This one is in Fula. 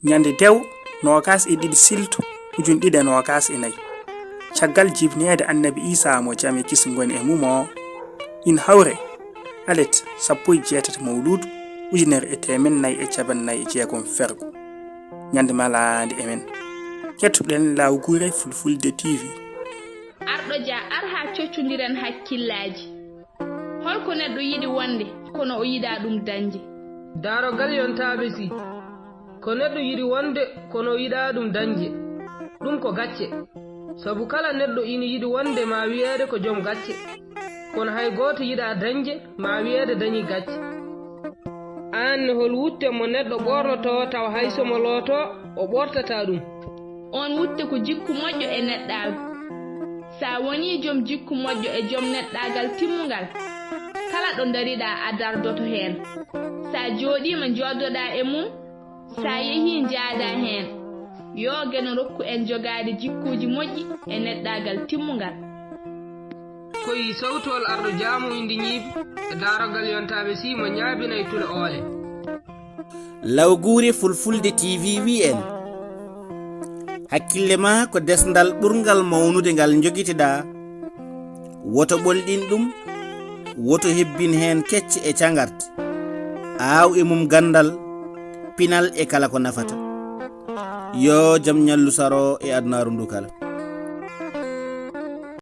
nyande dew nogas e ɗiɗi siltu ujun ɗiɗi nogas e nayi caggal jibneede annabi isa mo jam e kisi ngoni e mumo in hawre alet 18 mawlud ujunere e temen nayi e cabannayi e jeegom fergo nyande malande emen kettuɗen lawgure fulfulde tv arɗo dia ar ha coccodiren hakkillaaji holko neɗɗo yiɗi wonde kono o yiɗa ɗum dañde darogal yontaɓe si ko neɗɗo yiɗi wonde kono o yiɗa ɗum dañde ɗum ko gacce sabu kala neɗɗo ina yiɗi wonde ma wiyeede ko joom gacce kono hay gooto yiɗa dañde ma wiyeede dañi gacce an hol wutte mo neɗɗo ɓornoto taw hay somo looto o ɓortata ɗum on wutte ko jikku moƴƴo e neɗɗaago sa woni joom jikku moƴƴo e joom neɗɗagal timmugal kala ɗo dariɗa a dardoto heen sa jooɗima joddoɗa e mum sa yehi jaada heen yooge no rokku en jogaade jikkuji moƴƴi e neɗɗagal timmugal koyi sawtol arɗo jaamu indi ñiibi e darogal yontaɓe si mo ñaabinay tule oole lawgure fulfulde tv wi en hakkille ma ko desdal ɓurgal mawnude ngal jogiteɗa woto ɓolɗin ɗum woto hebbin hen kecce e cagarte aaw e mum gandal pinal e kala ko nafata yo jam ñallu saro e adnaru ndu kala